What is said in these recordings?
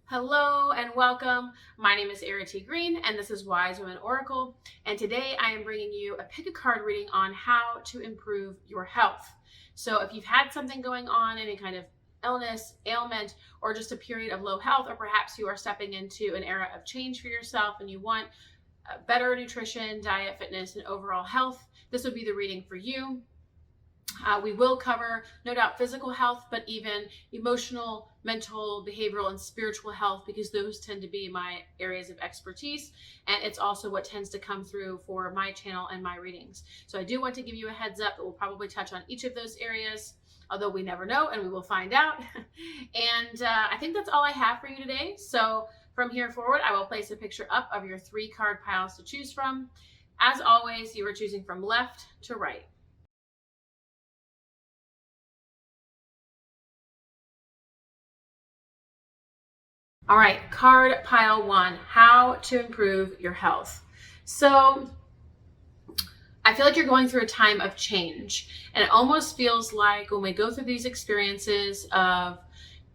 Hello and welcome. My name is Errity Green and this is Wise Women Oracle. And today I am bringing you a pick a card reading on how to improve your health. So if you've had something going on, any kind of illness, ailment, or just a period of low health, or perhaps you are stepping into an era of change for yourself and you want better nutrition, diet, fitness, and overall health, this would be the reading for you. We will cover, no doubt, physical health, but even emotional, mental, behavioral, and spiritual health, because those tend to be my areas of expertise. And it's also what tends to come through for my channel and my readings. So I do want to give you a heads up that we'll probably touch on each of those areas, although we never know and we will find out. And I think that's all I have for you today. So from here forward, I will place a picture up of your 3 card piles to choose from. As always, you are choosing from left to right. All right, card pile 1, how to improve your health. So I feel like you're going through a time of change, and it almost feels like when we go through these experiences of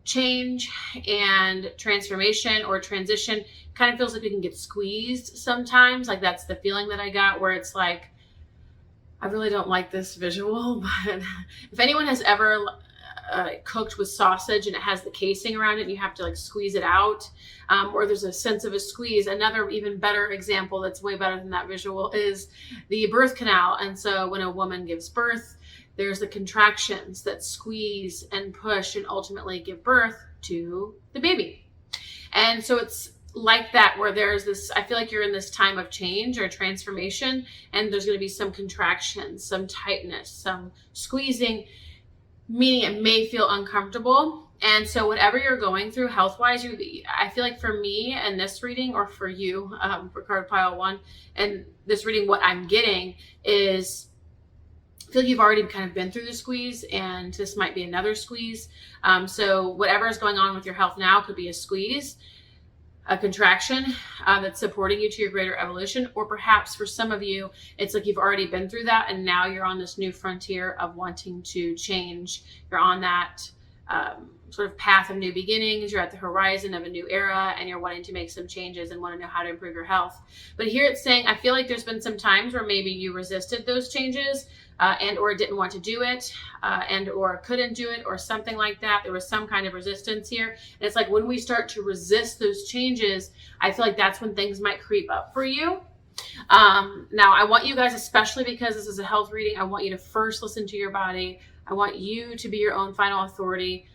change and transformation or transition, kind of feels like we can get squeezed sometimes. Like that's the feeling that I got, where it's like, I really don't like this visual, but if anyone has ever cooked with sausage and it has the casing around it and you have to like squeeze it out, or there's a sense of a squeeze. Another even better example that's way better than that visual is the birth canal. And so when a woman gives birth, there's the contractions that squeeze and push and ultimately give birth to the baby. And so it's like that, where there's this, I feel like you're in this time of change or transformation, and there's going to be some contractions, some tightness, some squeezing, meaning it may feel uncomfortable. And so whatever you're going through health-wise, I feel like for me and this reading, or for you, for card pile 1 and this reading, what I'm getting is, I feel like you've already kind of been through the squeeze, and this might be another squeeze. So whatever is going on with your health now could be a squeeze, a contraction that's supporting you to your greater evolution, or perhaps for some of you, it's like you've already been through that and now you're on this new frontier of wanting to change. You're on that sort of path of new beginnings. You're at the horizon of a new era and you're wanting to make some changes and want to know how to improve your health. But here it's saying, I feel like there's been some times where maybe you resisted those changes and or didn't want to do it and or couldn't do it or something like that. There was some kind of resistance here. And it's like when we start to resist those changes, I feel like that's when things might creep up for you. Now, I want you guys, especially because this is a health reading, I want you to first listen to your body. I want you to be your own final authority.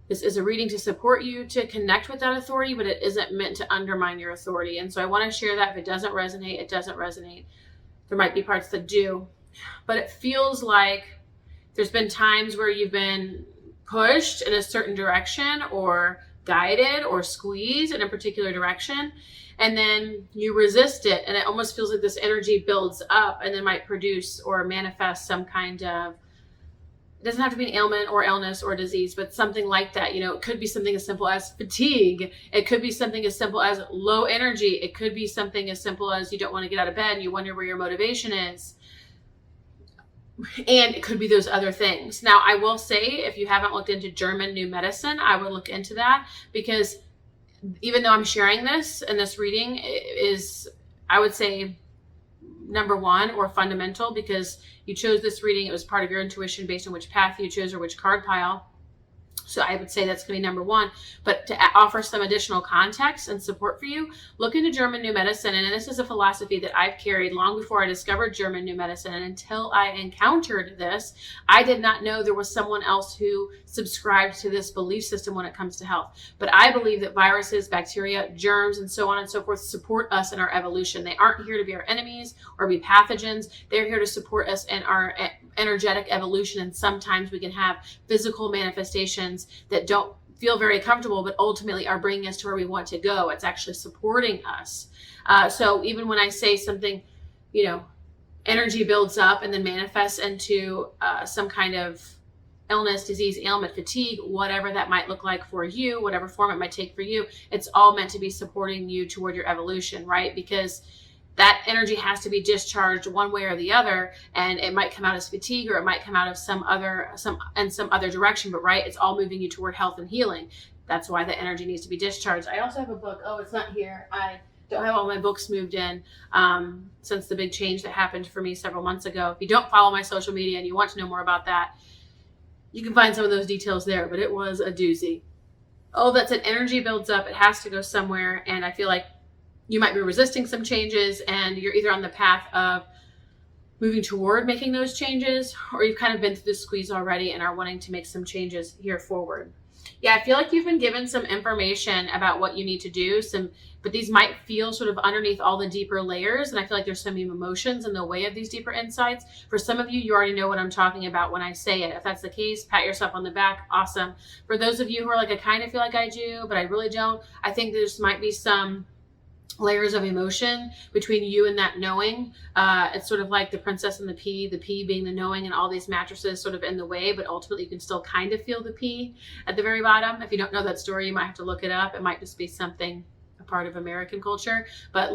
This is a reading to support you to connect with that authority, but it isn't meant to undermine your authority. And so I want to share that. If it doesn't resonate, it doesn't resonate. There might be parts that do. But it feels like there's been times where you've been pushed in a certain direction or guided or squeezed in a particular direction, and then you resist it, and it almost feels like this energy builds up and then might produce or manifest some kind of, it doesn't have to be an ailment or illness or disease, but something like that. You know, it could be something as simple as fatigue. It could be something as simple as low energy. It could be something as simple as you don't want to get out of bed and you wonder where your motivation is. And it could be those other things. Now, I will say, if you haven't looked into German New Medicine, I would look into that, because even though I'm sharing this and this reading is, I would say, number 1 or fundamental, because you chose this reading. It was part of your intuition based on which path you chose or which card pile. So I would say that's going to be number 1. But to offer some additional context and support for you, look into German New Medicine. And this is a philosophy that I've carried long before I discovered German New Medicine. And until I encountered this, I did not know there was someone else who subscribed to this belief system when it comes to health. But I believe that viruses, bacteria, germs, and so on and so forth support us in our evolution. They aren't here to be our enemies or be pathogens. They're here to support us in our energetic evolution. And sometimes we can have physical manifestations that don't feel very comfortable, but ultimately are bringing us to where we want to go. It's actually supporting us. So even when I say something, you know, energy builds up and then manifests into some kind of illness, disease, ailment, fatigue, whatever that might look like for you, whatever form it might take for you, it's all meant to be supporting you toward your evolution, right? Because that energy has to be discharged one way or the other, and it might come out as fatigue, or it might come out of some other direction, but right, it's all moving you toward health and healing. That's why the energy needs to be discharged. I also have a book. Oh, it's not here. I don't have all my books moved in since the big change that happened for me several months ago. If you don't follow my social media and you want to know more about that, you can find some of those details there, but it was a doozy. Oh, that's an energy builds up. It has to go somewhere. And I feel like you might be resisting some changes, and you're either on the path of moving toward making those changes, or you've kind of been through the squeeze already and are wanting to make some changes here forward. Yeah, I feel like you've been given some information about what you need to do, but these might feel sort of underneath all the deeper layers. And I feel like there's some emotions in the way of these deeper insights. For some of you, you already know what I'm talking about when I say it. If that's the case, pat yourself on the back. Awesome. For those of you who are like, I kind of feel like I do, but I really don't, I think there's might be some layers of emotion between you and that knowing. It's sort of like the princess and the pea being the knowing, and all these mattresses sort of in the way, but ultimately you can still kind of feel the pea at the very bottom. If you don't know that story, you might have to look it up. It might just be something, a part of American culture, but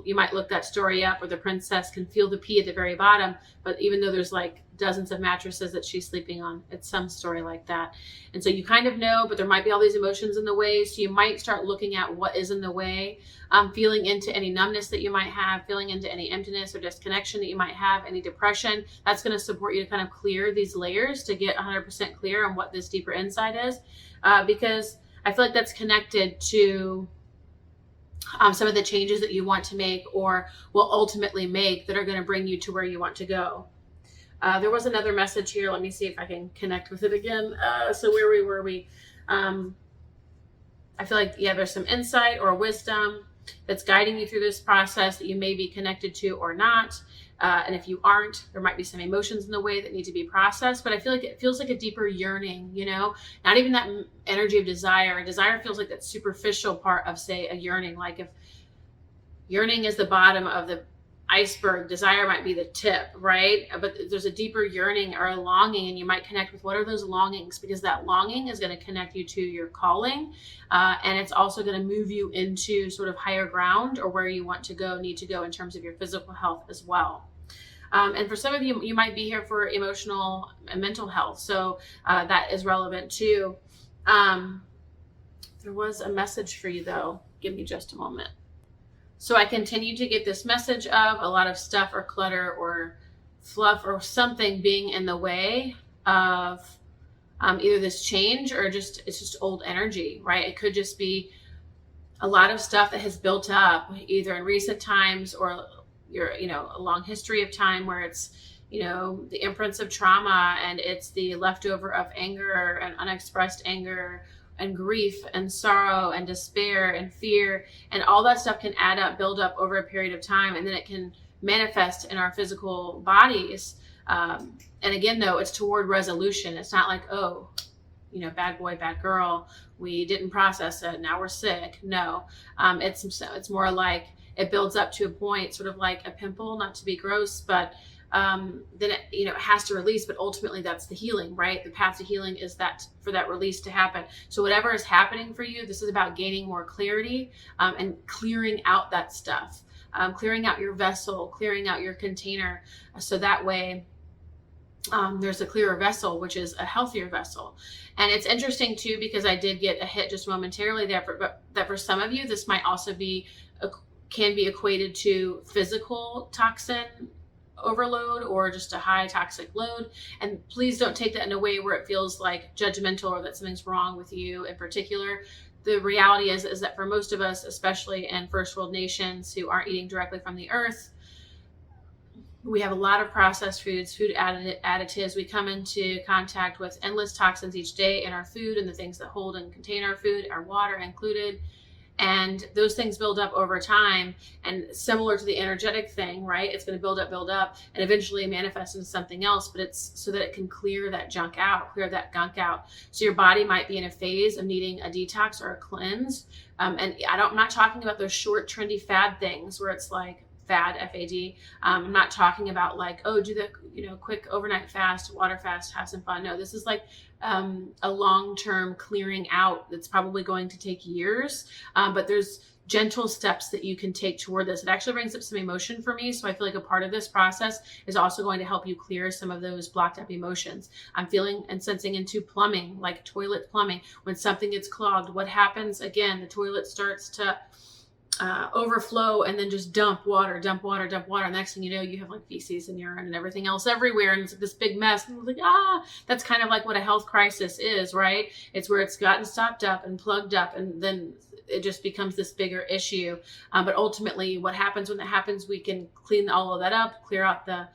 you might look that story up where the princess can feel the pea at the very bottom, but even though there's like dozens of mattresses that she's sleeping on, it's some story like that. And so you kind of know, but there might be all these emotions in the way. So you might start looking at what is in the way, feeling into any numbness that you might have, feeling into any emptiness or disconnection that you might have, any depression. That's going to support you to kind of clear these layers to get 100% clear on what this deeper insight is, because I feel like that's connected to some of the changes that you want to make, or will ultimately make, that are going to bring you to where you want to go. There was another message here. Let me see if I can connect with it again. So where were we? I feel like, yeah, there's some insight or wisdom that's guiding you through this process that you may be connected to or not. And if you aren't, there might be some emotions in the way that need to be processed. But I feel like it feels like a deeper yearning, not even that energy of desire. Desire feels like that superficial part of, say, a yearning. Like if yearning is the bottom of the iceberg, desire might be the tip, right? But there's a deeper yearning or a longing, and you might connect with what are those longings, because that longing is going to connect you to your calling, and it's also going to move you into sort of higher ground, or where you want to go, need to go in terms of your physical health as well. And for some of you, you might be here for emotional and mental health, so that is relevant too. There was a message for you though. Give me just a moment. So I continue to get this message of a lot of stuff or clutter or fluff or something being in the way of either this change, or it's just old energy, right? It could just be a lot of stuff that has built up either in recent times, or a long history of time where it's, the imprints of trauma, and it's the leftover of anger and unexpressed anger and grief and sorrow and despair and fear, and all that stuff can add up, build up over a period of time, and then it can manifest in our physical bodies. And again, though, it's toward resolution. It's not like, oh, bad boy, bad girl, we didn't process it, now we're sick. No, it's more like it builds up to a point, sort of like a pimple, not to be gross, but then it has to release. But ultimately that's the healing, right? The path to healing is that, for that release to happen. So whatever is happening for you, this is about gaining more clarity, and clearing out that stuff, clearing out your vessel, clearing out your container, so that way there's a clearer vessel, which is a healthier vessel. And it's interesting too, because I did get a hit just momentarily there, but that for some of you, this might also can be equated to physical toxin overload, or just a high toxic load. And please don't take that in a way where it feels like judgmental, or that something's wrong with you in particular. The reality is that for most of us, especially in first world nations who aren't eating directly from the earth, we have a lot of processed foods, food additives. We come into contact with endless toxins each day in our food, and the things that hold and contain our food, our water included. And those things build up over time, and similar to the energetic thing, right? It's going to build up, and eventually manifest into something else, but it's so that it can clear that junk out, clear that gunk out. So your body might be in a phase of needing a detox or a cleanse. And I'm not talking about those short, trendy fad things where it's like fad, FAD. I'm not talking about like, oh, do the, quick overnight fast, water fast, have some fun. No, this is like a long-term clearing out that's probably going to take years. But there's gentle steps that you can take toward this. It actually brings up some emotion for me. So I feel like a part of this process is also going to help you clear some of those blocked up emotions. I'm feeling and sensing into plumbing, like toilet plumbing. When something gets clogged, what happens? Again, the toilet starts to overflow and then just dump water. And next thing you know, you have like feces and urine and everything else everywhere. And it's like this big mess. And it's like, that's kind of like what a health crisis is, right? It's where it's gotten stopped up and plugged up, and then it just becomes this bigger issue. But ultimately what happens when that happens, we can clean all of that up, clear out the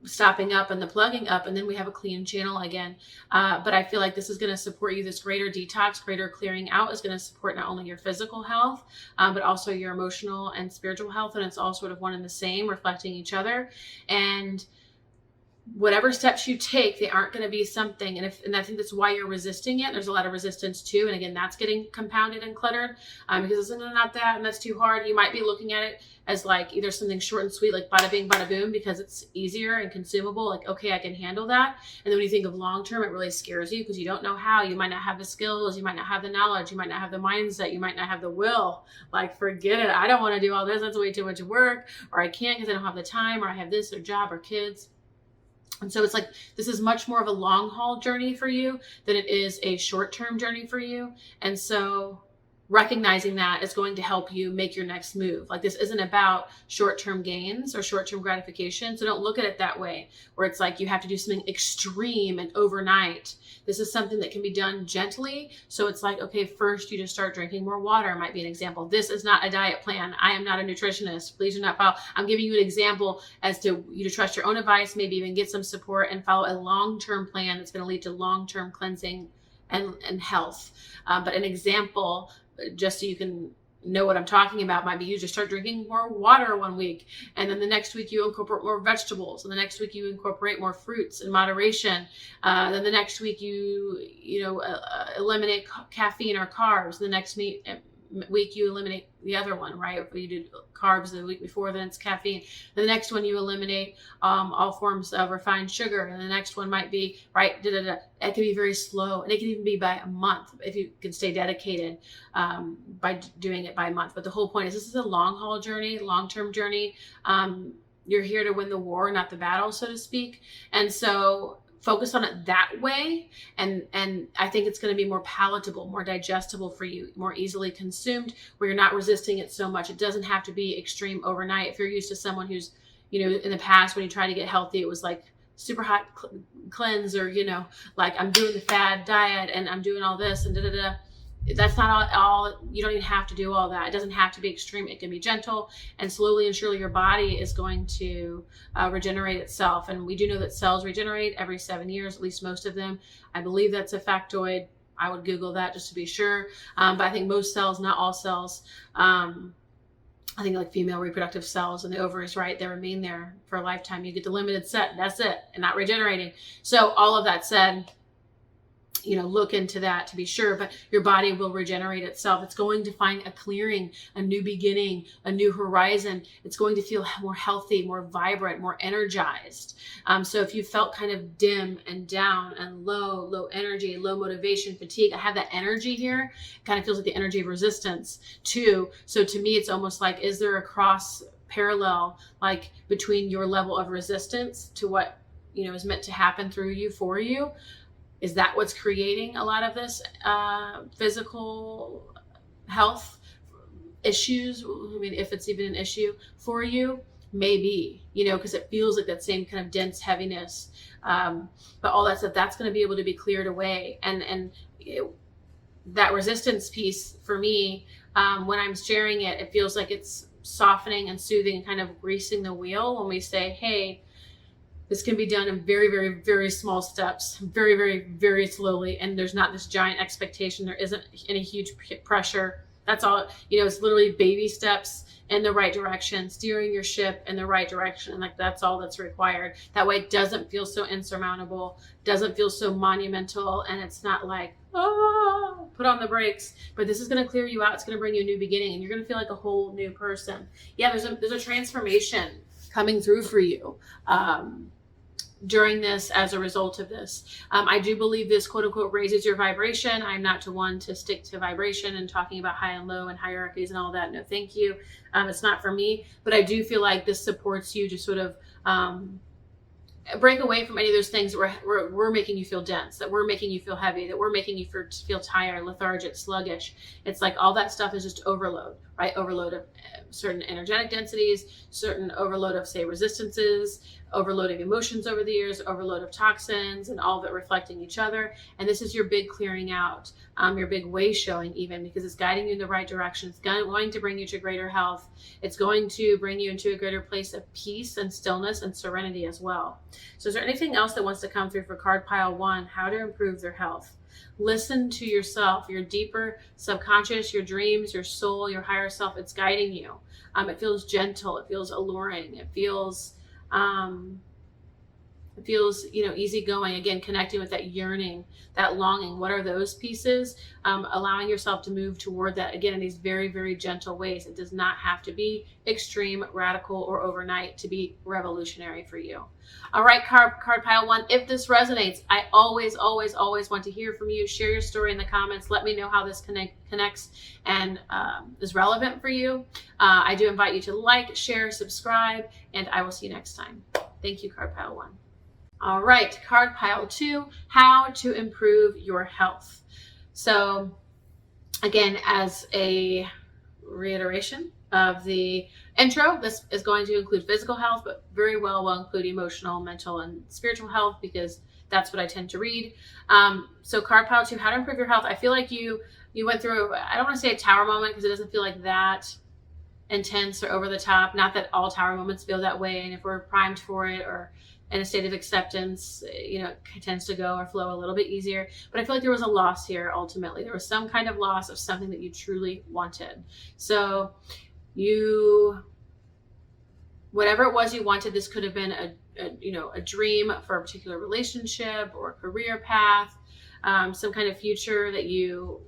stopping up and the plugging up, and then we have a clean channel again. But I feel like this is going to support you. This greater detox, greater clearing out is going to support not only your physical health, but also your emotional and spiritual health. And it's all sort of one and the same, reflecting each other. And whatever steps you take, they aren't going to be something. And I think that's why you're resisting it. There's a lot of resistance too. And again, that's getting compounded and cluttered because it's not that, and that's too hard. You might be looking at it as like either something short and sweet, like bada bing, bada boom, because it's easier and consumable. Like, okay, I can handle that. And then when you think of long-term, it really scares you because you don't know how. You might not have the skills. You might not have the knowledge. You might not have the mindset. You might not have the will. Like, forget it. I don't want to do all this. That's way too much work. Or I can't because I don't have the time, or I have this or job or kids. And so it's like, this is much more of a long haul journey for you than it is a short-term journey for you. And so recognizing that is going to help you make your next move. Like, this isn't about short-term gains or short-term gratification. So don't look at it that way, where it's like you have to do something extreme and overnight. This is something that can be done gently. So it's like, okay, first you just start drinking more water, might be an example. This is not a diet plan. I am not a nutritionist. Please do not follow. I'm giving you an example as to you to trust your own advice, maybe even get some support and follow a long-term plan that's going to lead to long-term cleansing and health. But an example, just so you can know what I'm talking about, might be you just start drinking more water one week, and then the next week you incorporate more vegetables, and the next week you incorporate more fruits in moderation. Then the next week you eliminate caffeine or carbs. The next week you eliminate the other one, right? If you did carbs the week before, then it's caffeine. The next one you eliminate all forms of refined sugar, and the next one might be right. It can be very slow, and it can even be by a month if you can stay dedicated by doing it by a month. But the whole point is, this is a long haul journey, long term journey. You're here to win the war, not the battle, so to speak. And so focus on it that way, and I think it's going to be more palatable, more digestible for you, more easily consumed, where you're not resisting it so much. It doesn't have to be extreme overnight. If you're used to someone who's, in the past when you try to get healthy, it was like super hot cleanse, or like I'm doing the fad diet and I'm doing all this and da-da-da. That's not all. You don't even have to do all that. It doesn't have to be extreme. It can be gentle, and slowly and surely your body is going to regenerate itself. And we do know that cells regenerate every 7 years, at least most of them. I believe that's a factoid. I would Google that just to be sure. But I think most cells, not all cells, I think like female reproductive cells and the ovaries, right, they remain there for a lifetime. You get the limited set, that's it, and not regenerating. So all of that said, look into that to be sure, but your body will regenerate itself. It's going to find a clearing, a new beginning, a new horizon. It's going to feel more healthy, more vibrant, more energized. So if you felt kind of dim and down and low energy, low motivation, fatigue, I have that energy here. It kind of feels like the energy of resistance too. So to me, it's almost like, is there a cross parallel, like between your level of resistance to what, is meant to happen through you, for you? Is that what's creating a lot of this physical health issues? I mean, if it's even an issue for you, maybe, because it feels like that same kind of dense heaviness. But all that stuff, that's going to be able to be cleared away. And that resistance piece for me, when I'm sharing it, it feels like it's softening and soothing and kind of greasing the wheel when we say, hey, this can be done in very, very, very small steps, very, very, very slowly. And there's not this giant expectation. There isn't any huge pressure. That's all, it's literally baby steps in the right direction, steering your ship in the right direction. Like, that's all that's required. That way it doesn't feel so insurmountable, doesn't feel so monumental, and it's not like, oh, put on the brakes. But this is going to clear you out. It's going to bring you a new beginning, and you're going to feel like a whole new person. Yeah, there's a transformation coming through for you during this as a result of this. I do believe this quote unquote raises your vibration. I'm not to one to stick to vibration and talking about high and low and hierarchies and all that. No, thank you. It's not for me, but I do feel like this supports you to sort of break away from any of those things that we're making you feel dense, that we're making you feel heavy, that we're making you feel tired, lethargic, sluggish. It's like all that stuff is just overload, right? Overload of certain energetic densities, certain overload of, say, resistances, overload of emotions over the years, overload of toxins, and all of it reflecting each other. And this is your big clearing out, your big way showing even, because it's guiding you in the right direction. It's going to bring you to greater health. It's going to bring you into a greater place of peace and stillness and serenity as well. So is there anything else that wants to come through for card pile 1, how to improve their health? Listen to yourself, your deeper subconscious, your dreams, your soul, your higher self. It's guiding you. It feels gentle. It feels alluring. It feels easygoing. Again, connecting with that yearning, that longing. What are those pieces? Allowing yourself to move toward that, again, in these very, very gentle ways. It does not have to be extreme, radical, or overnight to be revolutionary for you. All right, card pile 1. If this resonates, I always, always, always want to hear from you. Share your story in the comments. Let me know how this connects and is relevant for you. I do invite you to like, share, subscribe, and I will see you next time. Thank you, card pile 1. All right, card pile 2, how to improve your health. So again, as a reiteration of the intro, this is going to include physical health, but very well will include emotional, mental, and spiritual health, because that's what I tend to read. So card pile 2, how to improve your health. I feel like you went through, I don't want to say a tower moment, because it doesn't feel like that intense or over the top. Not that all tower moments feel that way, and if we're primed for it or in a state of acceptance, it tends to go or flow a little bit easier. But I feel like there was a loss here. Ultimately, there was some kind of loss of something that you truly wanted. So whatever it was you wanted, this could have been a dream for a particular relationship or career path, some kind of future that you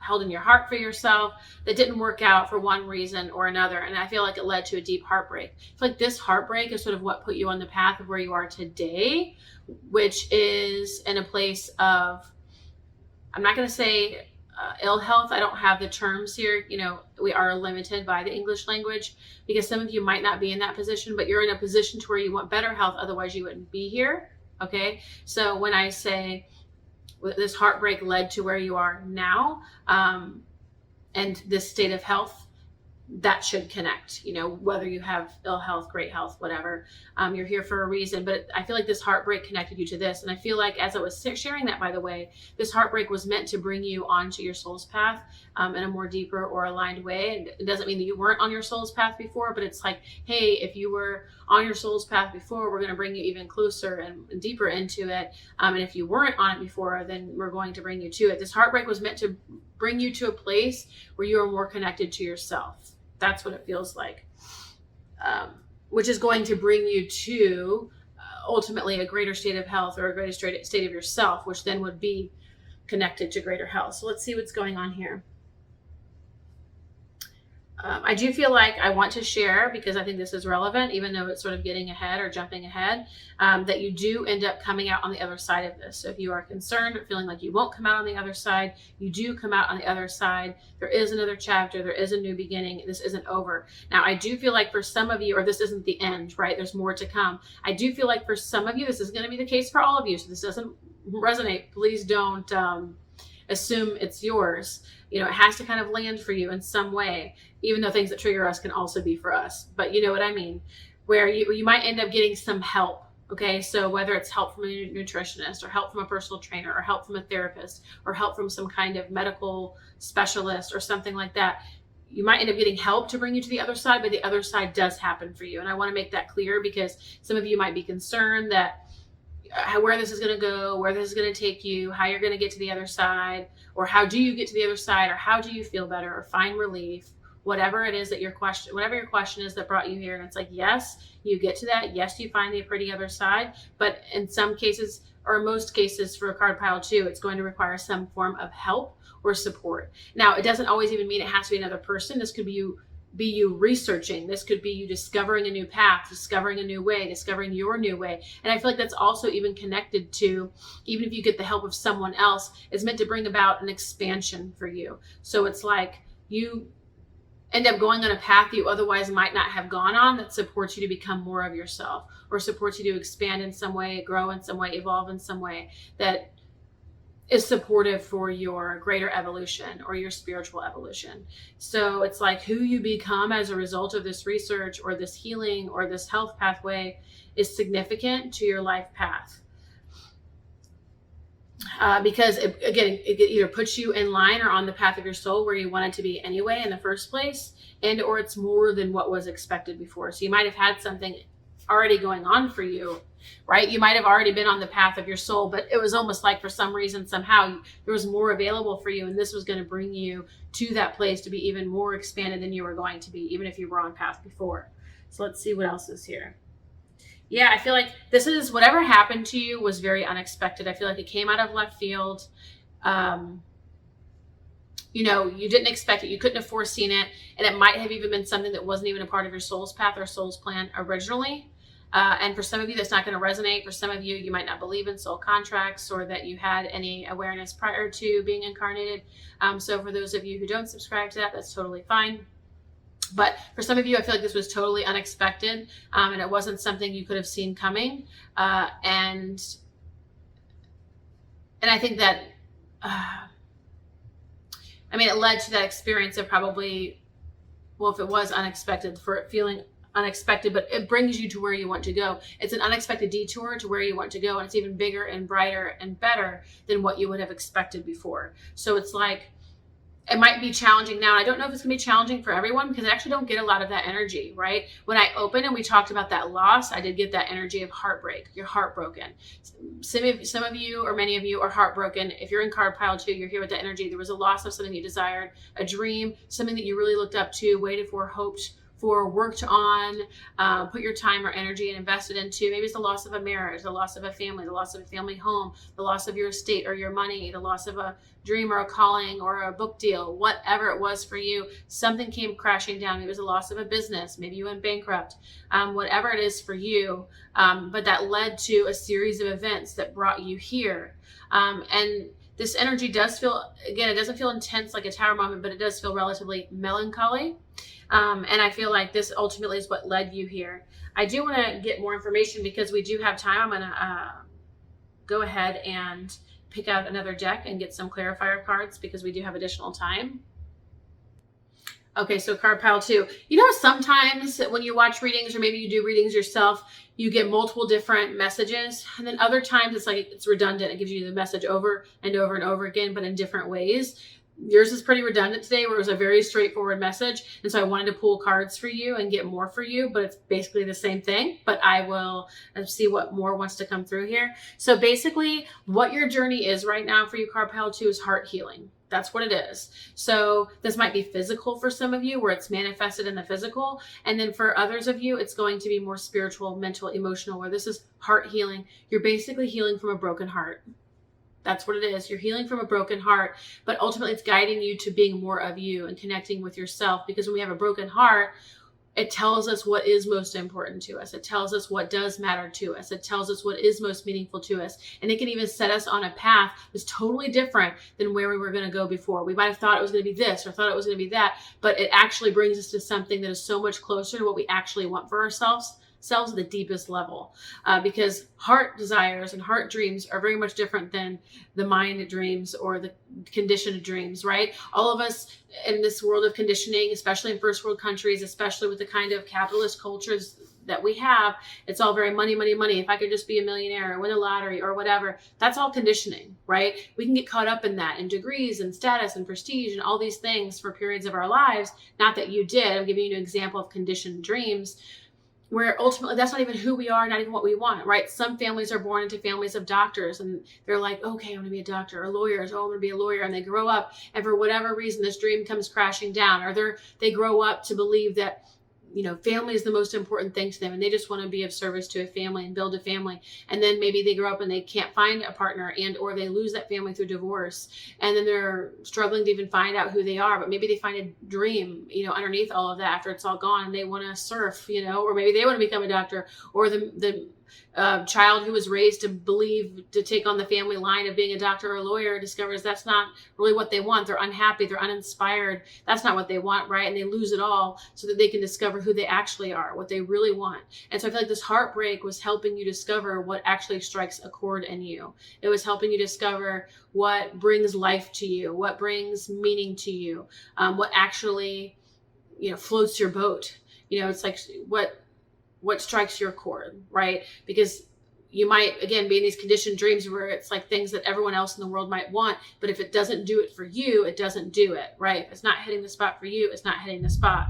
held in your heart for yourself that didn't work out for one reason or another. And I feel like it led to a deep heartbreak. I feel like this heartbreak is sort of what put you on the path of where you are today, which is in a place of, I'm not going to say ill health. I don't have the terms here. We are limited by the English language, because some of you might not be in that position, but you're in a position to where you want better health. Otherwise you wouldn't be here. Okay. So when I say this heartbreak led to where you are now, and this state of health, that should connect, whether you have ill health, great health, whatever, you're here for a reason. But I feel like this heartbreak connected you to this. And I feel like, as I was sharing that, by the way, this heartbreak was meant to bring you onto your soul's path in a more deeper or aligned way. And it doesn't mean that you weren't on your soul's path before, but it's like, hey, if you were on your soul's path before, we're going to bring you even closer and deeper into it. And if you weren't on it before, then we're going to bring you to it. This heartbreak was meant to bring you to a place where you are more connected to yourself. That's what it feels like, which is going to bring you to ultimately a greater state of health, or a greater state of yourself, which then would be connected to greater health. So let's see what's going on here. I do feel like I want to share, because I think this is relevant, even though it's sort of getting ahead or jumping ahead, that you do end up coming out on the other side of this. So if you are concerned or feeling like you won't come out on the other side, you do come out on the other side. There is another chapter. There is a new beginning. This isn't over. Now, I do feel like for some of you, or this isn't the end, right? There's more to come. I do feel like for some of you, this is going to be the case for all of you. So this doesn't resonate. Please don't assume it's yours. It has to kind of land for you in some way, even though things that trigger us can also be for us. But you know what I mean, where you might end up getting some help. Okay, so whether it's help from a nutritionist, or help from a personal trainer, or help from a therapist, or help from some kind of medical specialist or something like that, you might end up getting help to bring you to the other side, but the other side does happen for you. And I want to make that clear, because some of you might be concerned that where this is going to go, where this is going to take you, how you're going to get to the other side, or how do you get to the other side, or how do you feel better or find relief, whatever it is that whatever your question is that brought you here. And it's like, yes, you get to that. Yes, you find the pretty other side. But in some cases, or most cases for card pile 2, it's going to require some form of help or support. Now, it doesn't always even mean it has to be another person. This could be you researching. This could be you discovering a new path, discovering a new way, discovering your new way. And I feel like that's also even connected to, even if you get the help of someone else, it's meant to bring about an expansion for you. So it's like you end up going on a path that you otherwise might not have gone on, that supports you to become more of yourself, or supports you to expand in some way, grow in some way, evolve in some way, that is supportive for your greater evolution or your spiritual evolution. So it's like who you become as a result of this research or this healing or this health pathway is significant to your life path. Because it either puts you in line or on the path of your soul where you wanted to be anyway in the first place, and or it's more than what was expected before. So you might have had something already going on for you, right? You might have already been on the path of your soul, but it was almost like for some reason, somehow there was more available for you, and this was going to bring you to that place to be even more expanded than you were going to be, even if you were on path before. So let's see what else is here. Yeah, I feel like this is whatever happened to you was very unexpected. I feel like it came out of left field. You didn't expect it. You couldn't have foreseen it. And it might have even been something that wasn't even a part of your soul's path or soul's plan originally. And for some of you, that's not going to resonate. For some of you, you might not believe in soul contracts or that you had any awareness prior to being incarnated. So for those of you who don't subscribe to that, that's totally fine. But for some of you, I feel like this was totally unexpected, and it wasn't something you could have seen coming. And I think that, it led to that experience of probably, well, if it was unexpected, for it feeling unexpected, but it brings you to where you want to go. It's an unexpected detour to where you want to go, and it's even bigger and brighter and better than what you would have expected before. So it's like, it might be challenging now. I don't know if it's going to be challenging for everyone because I actually don't get a lot of that energy, right? When I opened and we talked about that loss, I did get that energy of heartbreak. You're heartbroken. Some of you or many of you are heartbroken. If you're in card pile 2, you're here with that energy. There was a loss of something you desired, a dream, something that you really looked up to, waited for, hoped for, worked on, put your time or energy and invested into. Maybe it's the loss of a marriage, the loss of a family, the loss of a family home, the loss of your estate or your money, the loss of a dream or a calling or a book deal, whatever it was for you. Something came crashing down. Maybe it was a loss of a business. Maybe you went bankrupt, whatever it is for you. But that led to a series of events that brought you here. And this energy does feel, again, it doesn't feel intense like a tower moment, but it does feel relatively melancholy. And I feel like this ultimately is what led you here. I do want to get more information because we do have time. I'm going to go ahead and pick out another deck and get some clarifier cards because we do have additional time. Okay, so card pile 2. Sometimes when you watch readings or maybe you do readings yourself, you get multiple different messages. And then other times it's like it's redundant. It gives you the message over and over and over again, but in different ways. Yours is pretty redundant today where it was a very straightforward message. And so I wanted to pull cards for you and get more for you, but it's basically the same thing. But I will see what more wants to come through here. So basically what your journey is right now for you, card pile 2, is heart healing. That's what it is. So this might be physical for some of you where it's manifested in the physical. And then for others of you, it's going to be more spiritual, mental, emotional, where this is heart healing. You're basically healing from a broken heart. That's what it is. You're healing from a broken heart, but ultimately it's guiding you to being more of you and connecting with yourself. Because when we have a broken heart, it tells us what is most important to us. It tells us what does matter to us. It tells us what is most meaningful to us. And it can even set us on a path that's totally different than where we were going to go before. We might have thought it was going to be this or thought it was going to be that, but it actually brings us to something that is so much closer to what we actually want for ourselves at the deepest level, because heart desires and heart dreams are very much different than the mind dreams or the conditioned dreams, right? All of us in this world of conditioning, especially in first world countries, especially with the kind of capitalist cultures that we have, it's all very money, money, money. If I could just be a millionaire or win a lottery or whatever, that's all conditioning, right? We can get caught up in that, in degrees and status and prestige and all these things for periods of our lives. Not that you did. I'm giving you an example of conditioned dreams. where ultimately that's not even who we are, not even what we want, right? Some families are born into families of doctors and they're like, okay, I'm going to be a doctor, or lawyers. Oh, I'm going to be a lawyer. And they grow up and for whatever reason, this dream comes crashing down, or they grow up to believe that, family is the most important thing to them. And they just want to be of service to a family and build a family. And then maybe they grow up and they can't find a partner or they lose that family through divorce. And then they're struggling to even find out who they are. But maybe they find a dream, underneath all of that after it's all gone, and they want to surf, or maybe they want to become a doctor, or the child who was raised to take on the family line of being a doctor or a lawyer discovers that's not really what they want. They're unhappy. They're uninspired. That's not what they want, right? And they lose it all so that they can discover who they actually are, what they really want. And so I feel like this heartbreak was helping you discover what actually strikes a chord in you. It was helping you discover what brings life to you, what brings meaning to you, what actually, floats your boat. It's like what strikes your chord, right? Because you might, again, be in these conditioned dreams where it's like things that everyone else in the world might want, but if it doesn't do it for you, it doesn't do it, right? If it's not hitting the spot for you, it's not hitting the spot.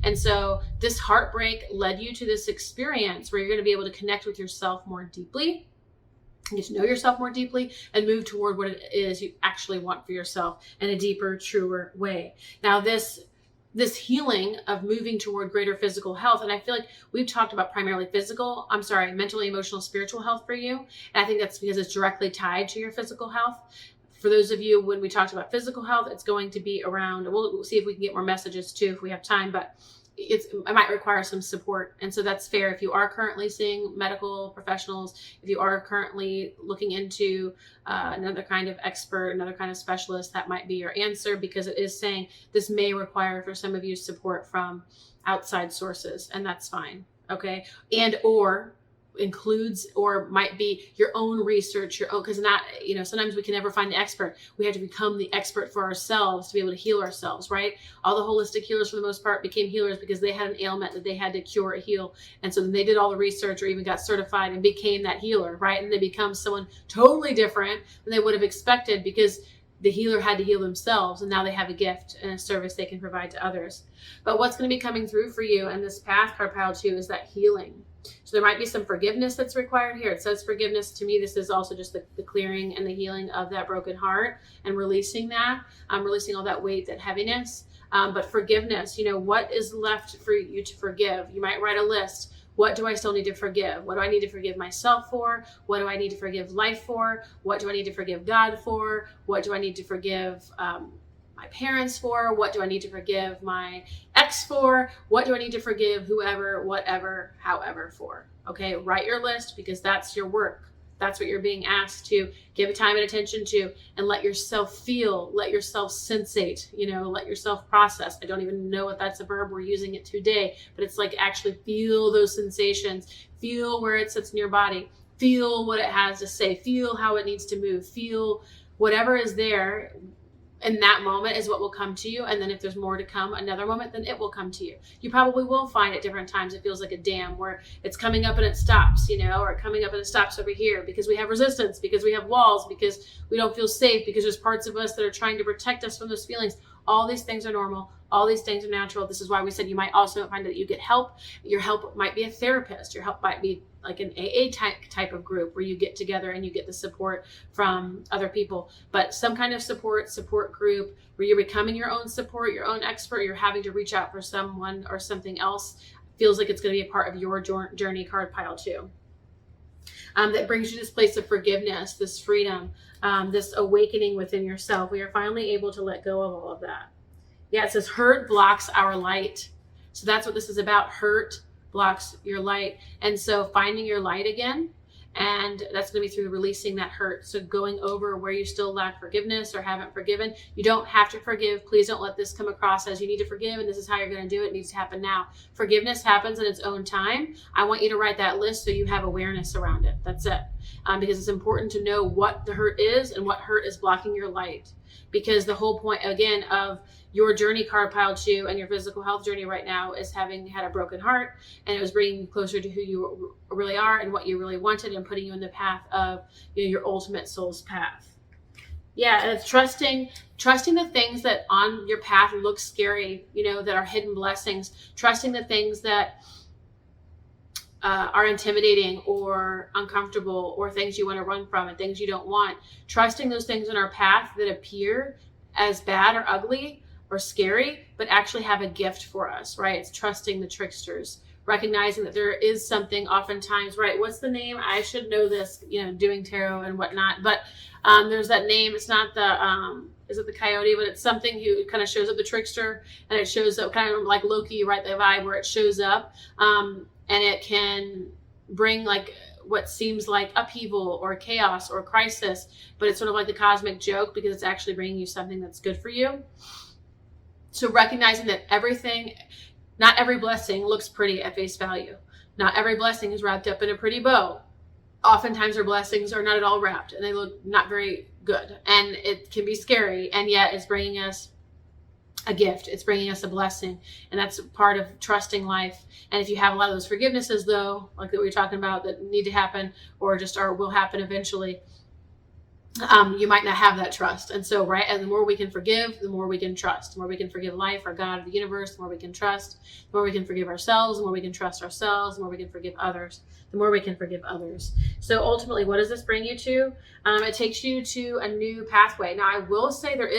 And so this heartbreak led you to this experience where you're going to be able to connect with yourself more deeply, get to know yourself more deeply, and move toward what it is you actually want for yourself in a deeper, truer way. Now, this healing of moving toward greater physical health. And I feel like we've talked about primarily mental, emotional, spiritual health for you. And I think that's because it's directly tied to your physical health. For those of you, when we talked about physical health, it's going to be around, we'll see if we can get more messages too, if we have time, but it might require some support. And so that's fair. If you are currently seeing medical professionals, if you are currently looking into another kind of expert, another kind of specialist, that might be your answer, because it is saying this may require for some of you support from outside sources, and that's fine. Okay. And or includes or might be your own research, your own, because sometimes we can never find the expert. We have to become the expert for ourselves to be able to heal ourselves, right? All the holistic healers for the most part became healers because they had an ailment that they had to cure or heal. And so then they did all the research or even got certified and became that healer, right? And they become someone totally different than they would have expected because the healer had to heal themselves, and now they have a gift and a service they can provide to others. But what's going to be coming through for you in this path, card pile 2, is that healing. So there might be some forgiveness that's required here. It says forgiveness. To me, this is also just the clearing and the healing of that broken heart and releasing that, releasing all that weight, that heaviness. But forgiveness, what is left for you to forgive? You might write a list. What do I still need to forgive? What do I need to forgive myself for? What do I need to forgive life for? What do I need to forgive God for? What do I need to forgive my parents for? What do I need to forgive my ex for? What do I need to forgive whoever, whatever, however for? Okay, write your list, because that's your work. That's what you're being asked to give time and attention to, and let yourself feel, let yourself sensate, let yourself process. I don't even know if that's a verb. We're using it today, but it's like actually feel those sensations, feel where it sits in your body, feel what it has to say, feel how it needs to move, feel whatever is there. And that moment is what will come to you. And then if there's more to come, another moment, then it will come to you. You probably will find at different times it feels like a dam where it's coming up and it stops, or coming up and it stops over here because we have resistance, because we have walls, because we don't feel safe, because there's parts of us that are trying to protect us from those feelings. All these things are normal. All these things are natural. This is why we said you might also find that you get help. Your help might be a therapist. Your help might be like an AA type of group where you get together and you get the support from other people. But some kind of support group where you're becoming your own support, your own expert, you're having to reach out for someone or something else, feels like it's going to be a part of your journey, card pile 2. That brings you to this place of forgiveness, this freedom, this awakening within yourself. We are finally able to let go of all of that. Yeah, it says hurt blocks our light. So that's what this is about. Hurt blocks your light. And so finding your light again, and that's going to be through releasing that hurt. So going over where you still lack forgiveness or haven't forgiven. You don't have to forgive. Please don't let this come across as you need to forgive and this is how you're going to do it. It needs to happen now. Forgiveness happens in its own time. I want you to write that list so you have awareness around it. That's it. Because it's important to know what the hurt is and what hurt is blocking your light. Because the whole point, again, of your journey, card pile 2, and your physical health journey right now is having had a broken heart, and it was bringing you closer to who you really are and what you really wanted, and putting you in the path of your ultimate soul's path. Yeah, and it's trusting the things that on your path look scary, that are hidden blessings. Trusting the things that are intimidating or uncomfortable, or things you want to run from and things you don't want. Trusting those things in our path that appear as bad or ugly or scary, but actually have a gift for us, right? It's trusting the tricksters, recognizing that there is something oftentimes, right? What's the name? I should know this, doing tarot and whatnot, but there's that name. It's not is it the coyote, but it's something who kind of shows up, the trickster, and it shows up kind of like Loki, right? The vibe where it shows up, and it can bring like what seems like upheaval or chaos or crisis, but it's sort of like the cosmic joke because it's actually bringing you something that's good for you. So recognizing that not every blessing looks pretty at face value. Not every blessing is wrapped up in a pretty bow. Oftentimes our blessings are not at all wrapped and they look not very good, and it can be scary, and yet it's bringing us a gift. It's bringing us a blessing, and that's part of trusting life. And if you have a lot of those forgivenesses, though, like that we were talking about, that need to happen or will happen eventually, you might not have that trust. And so, right, and the more we can forgive, the more we can trust. The more we can forgive life, our God, the universe, the more we can trust. The more we can forgive ourselves, the more we can trust ourselves, the more we can forgive others, the more we can forgive others. So ultimately, what does this bring you to? It takes you to a new pathway. Now, I will say I don't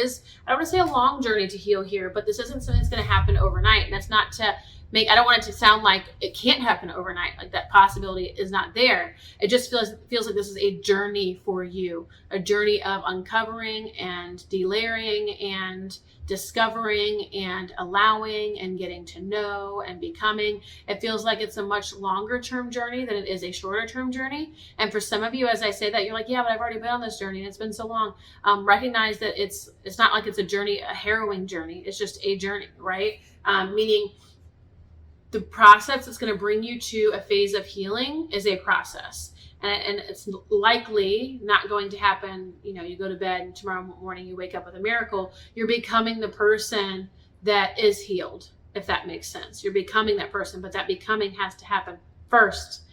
want to say a long journey to heal here, but this isn't something that's going to happen overnight. And that's not to I don't want it to sound like it can't happen overnight, like that possibility is not there. It just feels like this is a journey for you, a journey of uncovering and delayering and discovering and allowing and getting to know and becoming. It feels like it's a much longer term journey than it is a shorter term journey. And for some of you, as I say that, you're like, yeah, but I've already been on this journey and it's been so long. Recognize that it's not like it's a journey, a harrowing journey. It's just a journey, right? Meaning the process that's going to bring you to a phase of healing is a process. And it's likely not going to happen, you go to bed and tomorrow morning you wake up with a miracle. You're becoming the person that is healed, if that makes sense. You're becoming that person, but that becoming has to happen first.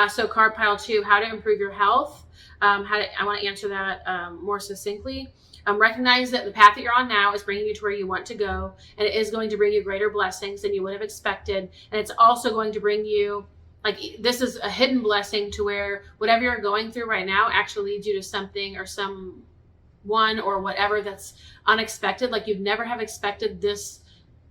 So card pile 2, how to improve your health. I want to answer that more succinctly. Recognize that the path that you're on now is bringing you to where you want to go, and it is going to bring you greater blessings than you would have expected. And it's also going to bring you, this is a hidden blessing to where whatever you're going through right now actually leads you to something or someone or whatever that's unexpected. Like you'd never have expected this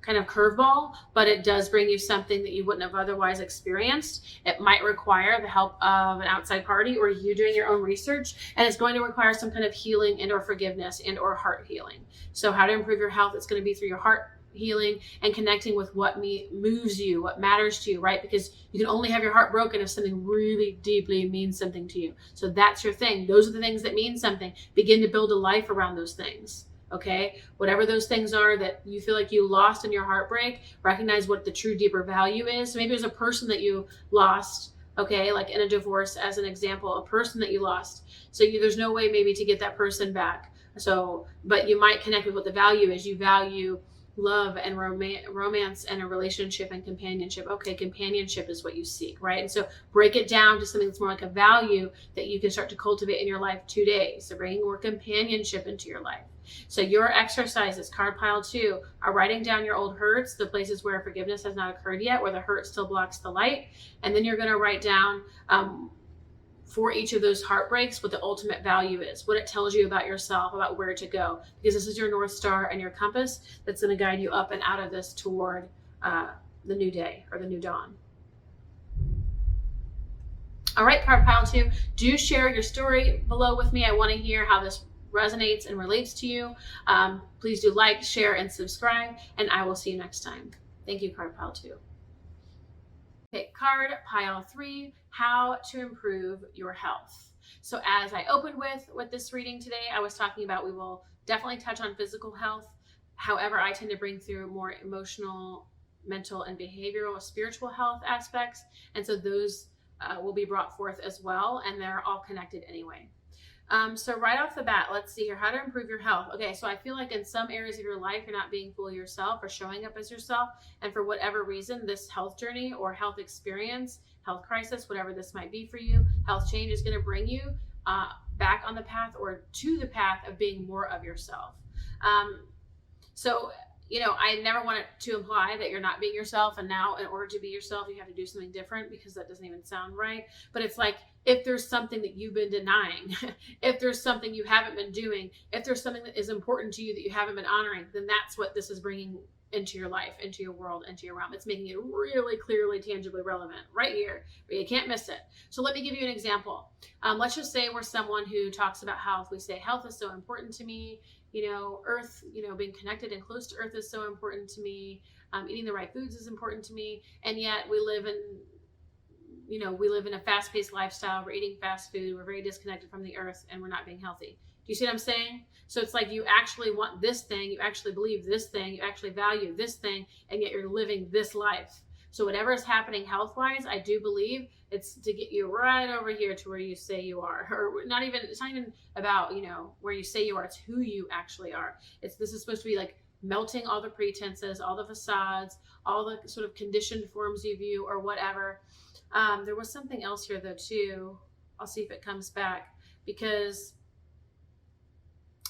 kind of curveball, but it does bring you something that you wouldn't have otherwise experienced. It might require the help of an outside party or you doing your own research, and it's going to require some kind of healing and or forgiveness and or heart healing. So how to improve your health, it's going to be through your heart healing and connecting with what moves you, what matters to you, right? Because you can only have your heart broken if something really deeply means something to you. So that's your thing. Those are the things that mean something. Begin to build a life around those things. Okay, whatever those things are that you feel like you lost in your heartbreak, recognize what the true deeper value is. So maybe there's a person that you lost, okay, like in a divorce as an example, a person that you lost. So there's no way maybe to get that person back. So, but you might connect with what the value is. You value love and romance and a relationship and companionship. Okay, companionship is what you seek, right? And so break it down to something that's more like a value that you can start to cultivate in your life today. So bringing more companionship into your life. So your exercises, card pile 2, are writing down your old hurts, the places where forgiveness has not occurred yet, where the hurt still blocks the light. And then you're going to write down for each of those heartbreaks what the ultimate value is, what it tells you about yourself, about where to go, because this is your North Star and your compass that's going to guide you up and out of this toward the new day or the new dawn. All right, card pile 2, do share your story below with me. I want to hear how this resonates and relates to you. Please do like, share, and subscribe, and I will see you next time. Thank you, card pile 2. Okay, card pile 3, how to improve your health. So as I opened with this reading today, I was talking about we will definitely touch on physical health. However, I tend to bring through more emotional, mental, and behavioral, spiritual health aspects. And so those will be brought forth as well, and they're all connected anyway. So right off the bat, let's see here, how to improve your health. Okay, so I feel like in some areas of your life, you're not being fully yourself or showing up as yourself. And for whatever reason, this health journey or health experience, health crisis, whatever this might be for you, health change is going to bring you back on the path or to the path of being more of yourself. So, I never want it to imply that you're not being yourself, and now in order to be yourself, you have to do something different, because that doesn't even sound right. But it's like, if there's something that you've been denying, if there's something you haven't been doing, if there's something that is important to you that you haven't been honoring, then that's what this is bringing into your life, into your world, into your realm. It's making it really clearly, tangibly relevant right here, where you can't miss it. So let me give you an example. Let's just say we're someone who talks about health. We say health is so important to me. Earth, being connected and close to earth is so important to me. Eating the right foods is important to me. And yet we live in a fast-paced lifestyle. We're eating fast food. We're very disconnected from the earth, and we're not being healthy. Do you see what I'm saying? So it's like, you actually want this thing, you actually believe this thing, you actually value this thing, and yet you're living this life. So whatever is happening health-wise, I do believe it's to get you right over here to where you say you are. Or it's not even about, where you say you are, it's who you actually are. This is supposed to be like melting all the pretenses, all the facades, all the sort of conditioned forms of you or whatever. There was something else here though too. I'll see if it comes back, because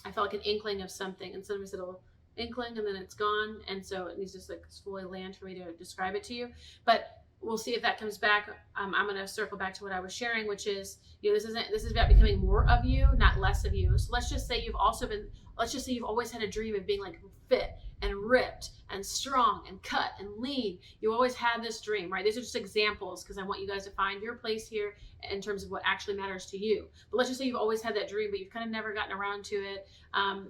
I felt like an inkling of something, and sometimes it'll inkling and then it's gone, and so it needs to like fully land for me to describe it to you. But we'll see if that comes back. I'm going to circle back to what I was sharing, which is, this is about becoming more of you, not less of you. So let's just say you've always had a dream of being like fit and ripped and strong and cut and lean. You always had this dream, right? These are just examples, because I want you guys to find your place here in terms of what actually matters to you. But let's just say you've always had that dream, but you've kind of never gotten around to it.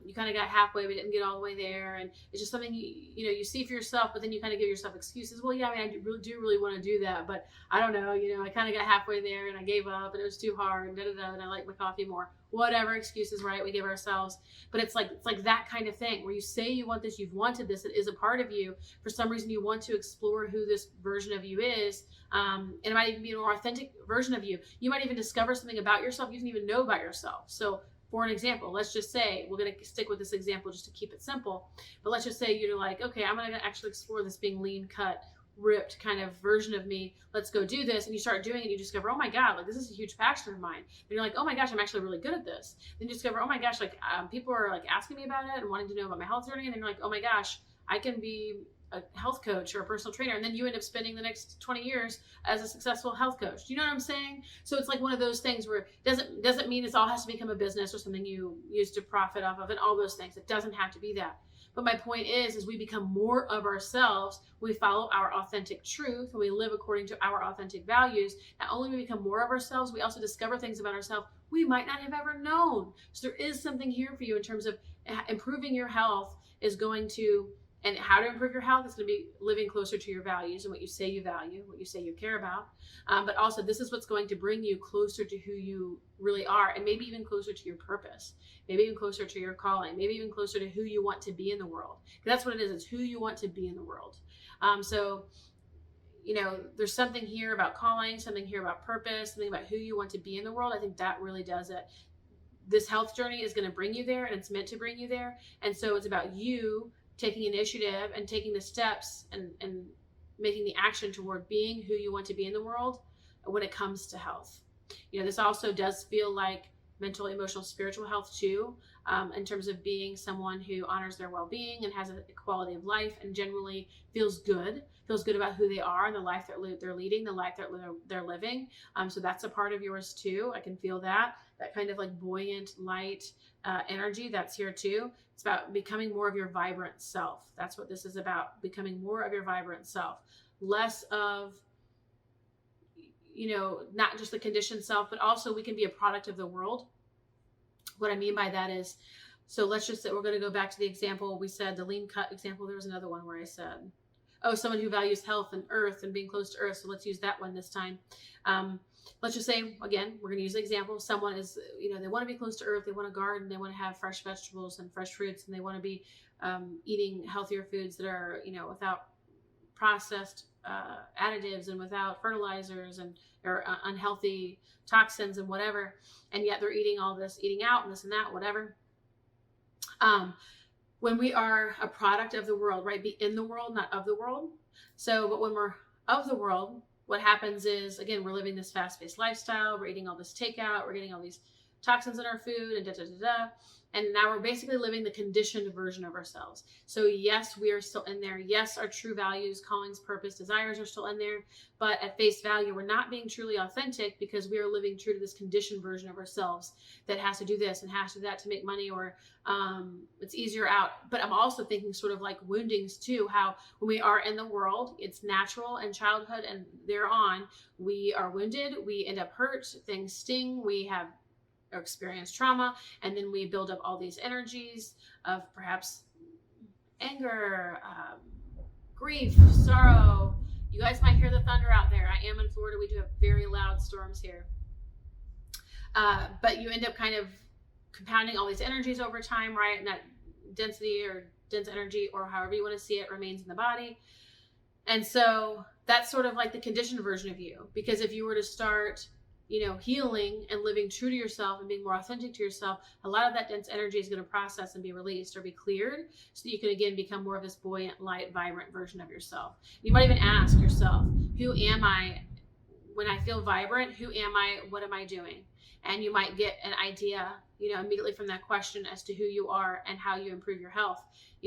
You kind of got halfway, but didn't get all the way there. And it's just something you see for yourself, but then you kind of give yourself excuses. Well, yeah, I do really want to do that, but I don't know. I kind of got halfway there and I gave up, and it was too hard, and and I like my coffee more. Whatever excuses, right? We give ourselves. But it's like that kind of thing where you say you want this, you've wanted this, it is a part of you. For some reason, you want to explore who this version of you is. And it might even be a more authentic version of you. You might even discover something about yourself you didn't even know about yourself. So for an example, let's just say, we're going to stick with this example just to keep it simple. But let's just say you're like, okay, I'm going to actually explore this being lean, cut, ripped kind of version of me. Let's go do this. And you start doing it, and you discover, oh my God, like this is a huge passion of mine. And you're like, oh my gosh, I'm actually really good at this. Then you discover, oh my gosh, like people are like asking me about it and wanting to know about my health journey. And then you're like, oh my gosh, I can be a health coach or a personal trainer. And then you end up spending the next 20 years as a successful health coach. Do you know what I'm saying? So it's like one of those things where it doesn't mean this all has to become a business or something you use to profit off of, and all those things. It doesn't have to be that. But my point is we become more of ourselves. We follow our authentic truth, and we live according to our authentic values. Not only do we become more of ourselves, we also discover things about ourselves we might not have ever known. So there is something here for you in terms of improving your health is going to, and how to improve your health is going to be living closer to your values and what you say you value, what you say you care about. But also, this is what's going to bring you closer to who you really are, and maybe even closer to your purpose, maybe even closer to your calling, maybe even closer to who you want to be in the world. Because that's what it is. It's who you want to be in the world. So there's something here about calling, something here about purpose, something about who you want to be in the world. I think that really does it. This health journey is going to bring you there, and it's meant to bring you there. And so it's about you taking initiative and taking the steps and making the action toward being who you want to be in the world when it comes to health. This also does feel like mental, emotional, spiritual health too, in terms of being someone who honors their well-being and has a quality of life and generally feels good about who they are and the life that they're leading, the life that they're living. So that's a part of yours too. I can feel that kind of like buoyant, light energy that's here too. It's about becoming more of your vibrant self. That's what this is about, becoming more of your vibrant self. Less of, not just the conditioned self, but also we can be a product of the world. What I mean by that is, so let's just say we're going to go back to the example we said, the lean cut example. There was another one where I said, someone who values health and earth and being close to earth. So let's use that one this time. Let's just say, again, we're going to use the example. Someone is, they want to be close to earth. They want to garden. They want to have fresh vegetables and fresh fruits, and they want to be eating healthier foods that are, without processed additives and without fertilizers and or unhealthy toxins and whatever. And yet they're eating all this, eating out and this and that, whatever. When we are a product of the world, right? Be in the world, not of the world. So, but when we're of the world, what happens is, again, we're living this fast-paced lifestyle. We're eating all this takeout. We're getting all these toxins in our food and And now we're basically living the conditioned version of ourselves. So yes, we are still in there. Yes, our true values, callings, purpose, desires are still in there. But at face value, we're not being truly authentic because we are living true to this conditioned version of ourselves that has to do this and has to do that to make money, or it's easier out. But I'm also thinking sort of like woundings too, how when we are in the world, it's natural in childhood and thereon, we are wounded, we end up hurt, things sting, we have or experience trauma, and then we build up all these energies of perhaps anger, grief, sorrow. You guys might hear the thunder out there. I am in Florida. We do have very loud storms here. But you end up kind of compounding all these energies over time, right? And that density or dense energy, or however you want to see it, remains in the body. And so that's sort of like the conditioned version of you. Because if you were to start healing and living true to yourself and being more authentic to yourself, a lot of that dense energy is going to process and be released or be cleared so that you can again become more of this buoyant, light, vibrant version of yourself. You might even ask yourself, who am I when I feel vibrant? Who am I? What am I doing? And you might get an idea, immediately from that question as to who you are and how you improve your health.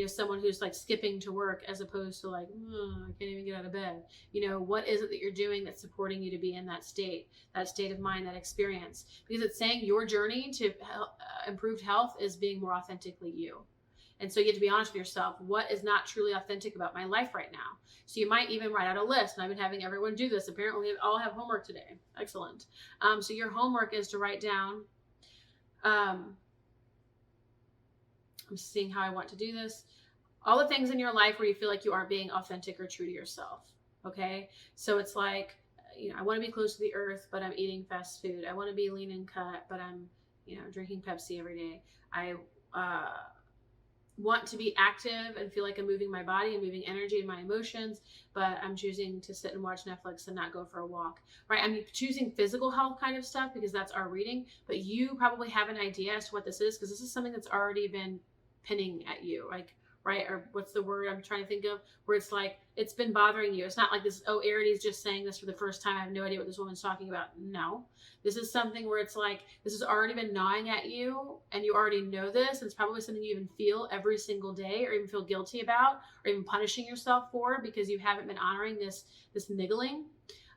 Someone who's like skipping to work as opposed to like, I can't even get out of bed. What is it that you're doing that's supporting you to be in that state of mind, that experience? Because it's saying your journey to improved health is being more authentically you. And so you have to be honest with yourself. What is not truly authentic about my life right now? So you might even write out a list. And I've been having everyone do this. Apparently we all have homework today. Excellent. So your homework is to write down, I'm seeing how I want to do this, all the things in your life where you feel like you aren't being authentic or true to yourself. Okay. So it's like, I want to be close to the earth, but I'm eating fast food. I want to be lean and cut, but I'm, drinking Pepsi every day. I, want to be active and feel like I'm moving my body and moving energy and my emotions, but I'm choosing to sit and watch Netflix and not go for a walk, right? I'm choosing physical health kind of stuff because that's our reading, but you probably have an idea as to what this is because this is something that's already been pinning at you, like, right? Or what's the word I'm trying to think of, where it's like, it's been bothering you. It's not like this, Errity's just saying this for the first time. I have no idea what this woman's talking about. No, this is something where it's like, this has already been gnawing at you and you already know this. And it's probably something you even feel every single day or even feel guilty about or even punishing yourself for because you haven't been honoring this niggling.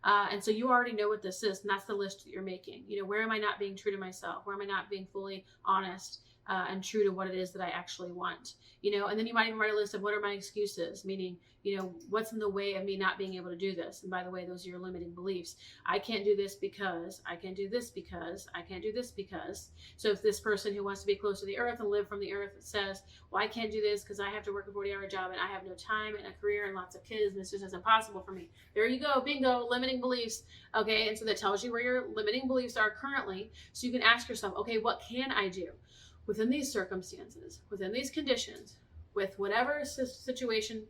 And so you already know what this is. And that's the list that you're making. Where am I not being true to myself? Where am I not being fully honest? And true to what it is that I actually want, and then you might even write a list of what are my excuses, meaning, what's in the way of me not being able to do this. And by the way, those are your limiting beliefs. I can't do this because, I can't do this because, I can't do this because. So if this person who wants to be close to the earth and live from the earth says, well, I can't do this because I have to work a 40-hour job and I have no time and a career and lots of kids and this just isn't possible for me. There you go. Bingo. Limiting beliefs. Okay. And so that tells you where your limiting beliefs are currently. So you can ask yourself, okay, what can I do within these circumstances, within these conditions, with whatever situation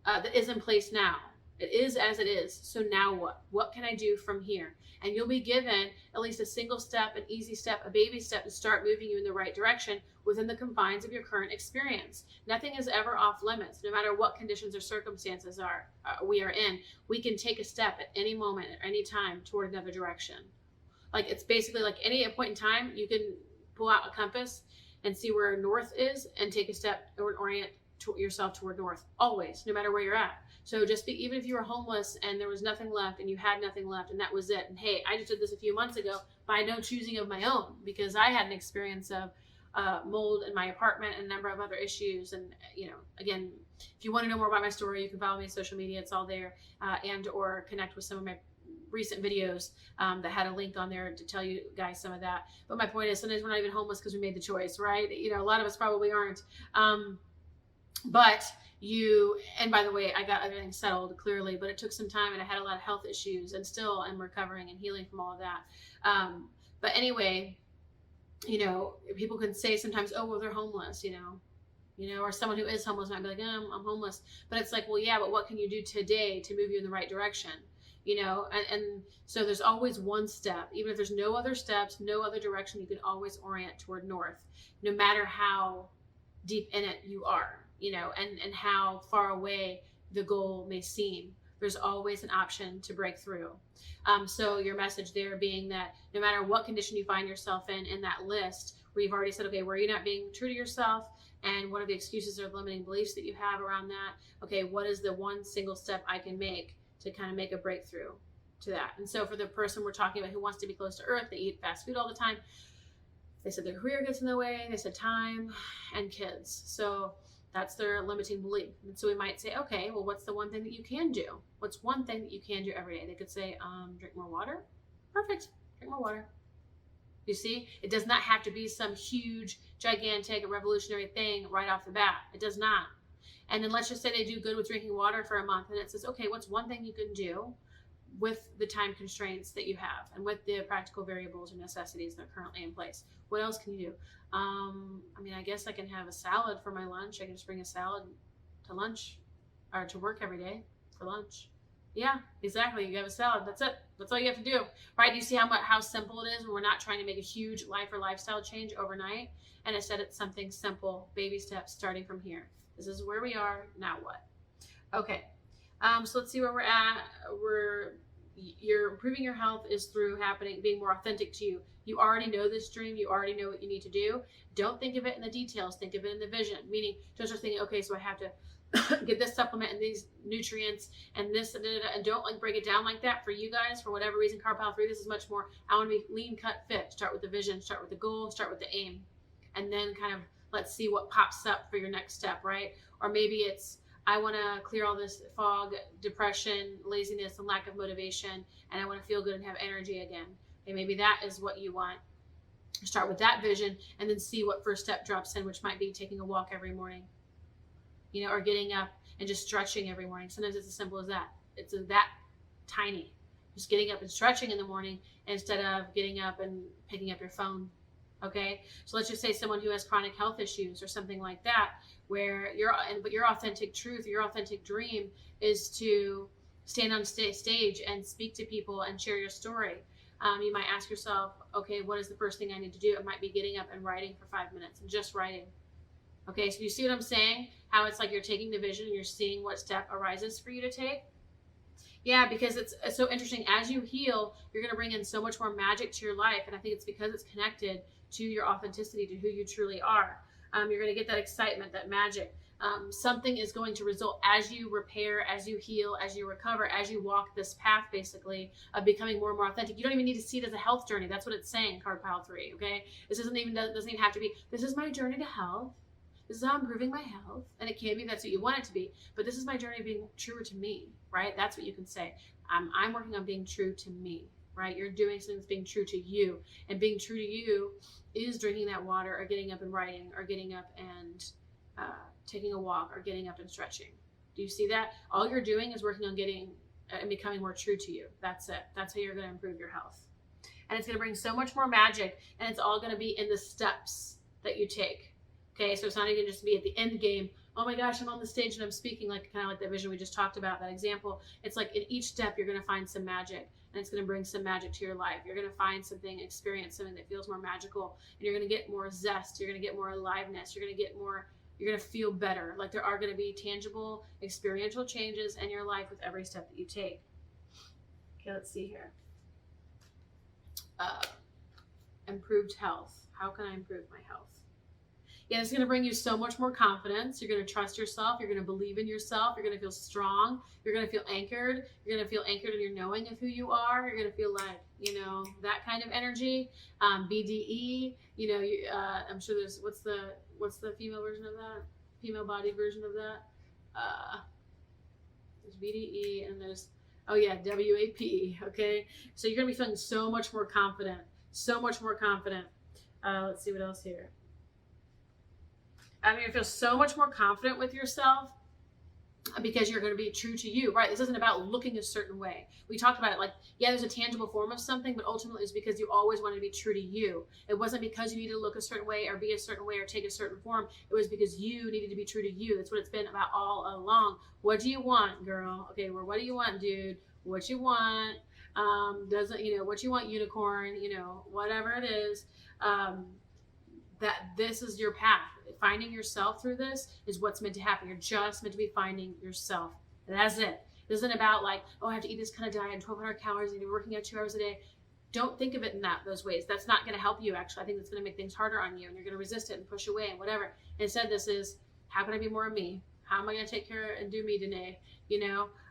that is in place now? It is as it is. So now what? What can I do from here? And you'll be given at least a single step, an easy step, a baby step to start moving you in the right direction within the confines of your current experience. Nothing is ever off limits, no matter what conditions or circumstances we are in. We can take a step at any moment, at any time toward another direction. Like it's basically like any point in time, you can pull out a compass and see where north is and take a step or orient yourself toward north, always, no matter where you're at. So even if you were homeless and there was nothing left and you had nothing left and that was it. And hey, I just did this a few months ago by no choosing of my own because I had an experience of mold in my apartment and a number of other issues. And, again, if you want to know more about my story, you can follow me on social media. It's all there, and or connect with some of my recent videos that had a link on there to tell you guys some of that. But my point is sometimes we're not even homeless because we made the choice, right? A lot of us probably aren't. And by the way, I got everything settled clearly, but it took some time and I had a lot of health issues and still I'm recovering and healing from all of that. But anyway, people can say sometimes, oh, well, they're homeless, or someone who is homeless might be like, I'm homeless. But it's like, well, yeah, but what can you do today to move you in the right direction? And so there's always one step. Even if there's no other steps, no other direction, you can always orient toward north, no matter how deep in it you are, and how far away the goal may seem. There's always an option to break through. So your message there being that no matter what condition you find yourself in that list, where you've already said, okay, where are you not being true to yourself? And what are the excuses or limiting beliefs that you have around that? Okay, what is the one single step I can make to kind of make a breakthrough to that? And so for the person we're talking about who wants to be close to earth, they eat fast food all the time. They said their career gets in the way. They said time and kids. So that's their limiting belief. And so we might say, okay, well, what's the one thing that you can do? What's one thing that you can do every day? They could say, drink more water. Perfect. Drink more water. You see, it does not have to be some huge, gigantic, revolutionary thing right off the bat. It does not. And then let's just say they do good with drinking water for a month. And it says, okay, what's one thing you can do with the time constraints that you have and with the practical variables or necessities that are currently in place? What else can you do? I guess I can have a salad for my lunch. I can just bring a salad to lunch or to work every day for lunch. Yeah, exactly. You have a salad. That's it. That's all you have to do, right? Do you see how simple it is when we're not trying to make a huge life or lifestyle change overnight? And instead it's something simple, baby steps starting from here. This is where we are. Now what? Okay. So let's see where we're at. You're improving your health is through being more authentic to you. You already know this dream. You already know what you need to do. Don't think of it in the details. Think of it in the vision, meaning don't just think, okay, so I have to get this supplement and these nutrients and this, and don't break it down like that. For you guys, for whatever reason, Carb Pile 3, this is much more, I want to be lean, cut, fit. Start with the vision, start with the goal, start with the aim, and then kind of let's see what pops up for your next step, right? Or maybe it's, I want to clear all this fog, depression, laziness, and lack of motivation, and I want to feel good and have energy again. Okay, maybe that is what you want. Start with that vision and then see what first step drops in, which might be taking a walk every morning, or getting up and just stretching every morning. Sometimes it's as simple as that. It's that tiny. Just getting up and stretching in the morning instead of getting up and picking up your phone. Okay, so let's just say someone who has chronic health issues or something like that, where but your authentic truth, your authentic dream is to stand on stage and speak to people and share your story. You might ask yourself, okay, what is the first thing I need to do? It might be getting up and writing for 5 minutes and just writing. Okay, so you see what I'm saying? How it's like you're taking the vision and you're seeing what step arises for you to take. Yeah, because it's so interesting. As you heal, you're going to bring in so much more magic to your life. And I think it's because it's connected to your authenticity, to who you truly are. You're going to get that excitement, that magic. Something is going to result as you repair, as you heal, as you recover, as you walk this path, basically, of becoming more and more authentic. You don't even need to see it as a health journey. That's what it's saying, Carb Pile 3, okay? This doesn't even have to be, this is my journey to health. This is how I'm improving my health. And it can be, that's what you want it to be. But this is my journey of being truer to me, right? That's what you can say. I'm working on being true to me, right? You're doing something that's being true to you. And being true to you is drinking that water or getting up and writing or getting up and taking a walk or getting up and stretching. Do you see that? All you're doing is working on getting and becoming more true to you. That's it. That's how you're going to improve your health. And it's going to bring so much more magic. And it's all going to be in the steps that you take. Okay, so it's not even just to be at the end game. Oh my gosh, I'm on the stage and I'm speaking, kind of like that vision we just talked about, that example. It's like in each step, you're going to find some magic, and it's going to bring some magic to your life. You're going to find something, experience something that feels more magical, and you're going to get more zest. You're going to get more aliveness. You're going to feel better. Like there are going to be tangible, experiential changes in your life with every step that you take. Okay, let's see here. Improved health. How can I improve my health? Yeah, it's going to bring you so much more confidence. You're going to trust yourself. You're going to believe in yourself. You're going to feel strong. You're going to feel anchored. You're going to feel anchored in your knowing of who you are. You're going to feel like, that kind of energy. BDE, I'm sure there's, what's the female version of that? Female body version of that? There's BDE and there's, WAP. Okay. So you're going to be feeling so much more confident. So much more confident. Let's see what else here. You're going to feel so much more confident with yourself because you're going to be true to you, right? This isn't about looking a certain way. We talked about it there's a tangible form of something, but ultimately it's because you always wanted to be true to you. It wasn't because you needed to look a certain way or be a certain way or take a certain form. It was because you needed to be true to you. That's what it's been about all along. What do you want, girl? Okay, well, what do you want, dude? What you want? What you want, unicorn? Whatever it is. That this is your path. Finding yourself through this is what's meant to happen. You're just meant to be finding yourself. That's it. It isn't about like, oh, I have to eat this kind of diet and 1,200 calories and you're working out 2 hours a day. Don't think of it in those ways. That's not going to help you, actually. I think that's going to make things harder on you, and you're going to resist it and push away and whatever. Instead, this is, how can I be more of me? How am I going to take care and do me today?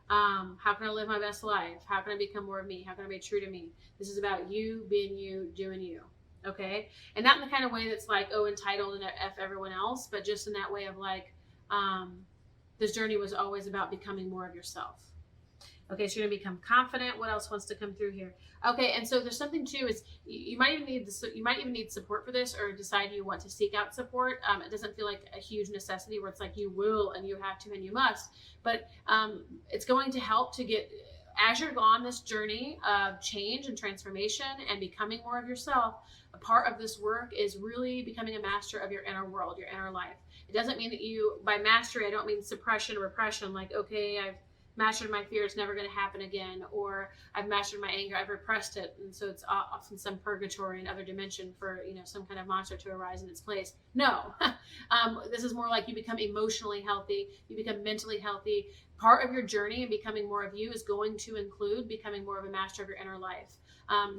How can I live my best life? How can I become more of me? How can I be true to me? This is about you being you, doing you. Okay? And not in the kind of way that's like, oh, entitled and F everyone else, but just in that way of like, this journey was always about becoming more of yourself. Okay, so you're gonna become confident. What else wants to come through here? Okay, and so there's something too. Is you might even need this. You might even need support for this, or decide you want to seek out support. It doesn't feel like a huge necessity where it's like you will and you have to and you must. But it's going to help to get, as you're on this journey of change and transformation and becoming more of yourself. A part of this work is really becoming a master of your inner world, your inner life. It doesn't mean that you, by mastery, I don't mean suppression or repression. Like, okay, I've mastered my fear, it's never going to happen again, or I've mastered my anger, I've repressed it, and so it's off in some purgatory, another dimension for some kind of monster to arise in its place. No. This is more like you become emotionally healthy, you become mentally healthy. Part of your journey in becoming more of you is going to include becoming more of a master of your inner life.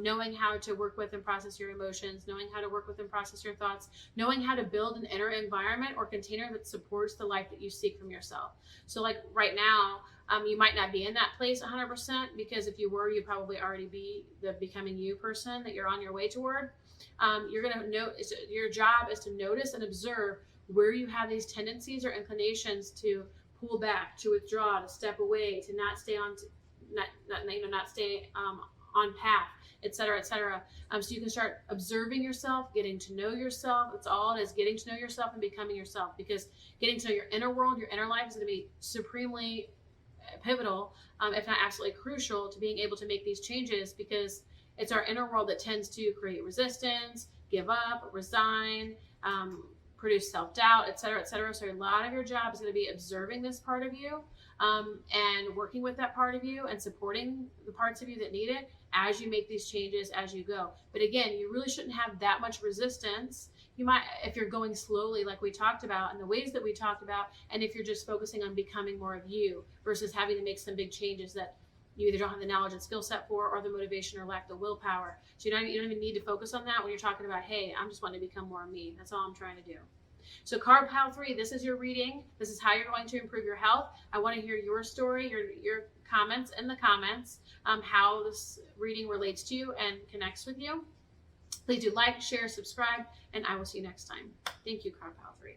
Knowing how to work with and process your emotions, knowing how to work with and process your thoughts, knowing how to build an inner environment or container that supports the life that you seek from yourself. So like right now, you might not be in that place 100%, because if you were, you'd probably already be the becoming you person that you're on your way toward. You're going to know, your job is to notice and observe where you have these tendencies or inclinations to pull back, to withdraw, to step away, to not stay on, not stay on path, etc., etc. So you can start observing yourself, getting to know yourself. It's all it is, getting to know yourself and becoming yourself, because getting to know your inner world, your inner life is going to be supremely pivotal, if not absolutely crucial, to being able to make these changes, because it's our inner world that tends to create resistance, give up, resign, produce self-doubt, etc., etc. So a lot of your job is going to be observing this part of you, and working with that part of you and supporting the parts of you that need it as you make these changes as you go. But again, you really shouldn't have that much resistance. You might, if you're going slowly, like we talked about, in the ways that we talked about, and if you're just focusing on becoming more of you versus having to make some big changes that you either don't have the knowledge and skill set for, or the motivation, or lack the willpower. So you don't even need to focus on that when you're talking about, hey, I'm just wanting to become more of me. That's all I'm trying to do. So card pile 3, this is your reading. This is how you're going to improve your health. I want to hear your story, your comments in the comments, how this reading relates to you and connects with you. Please do like, share, subscribe, and I will see you next time. Thank you, card pile 3.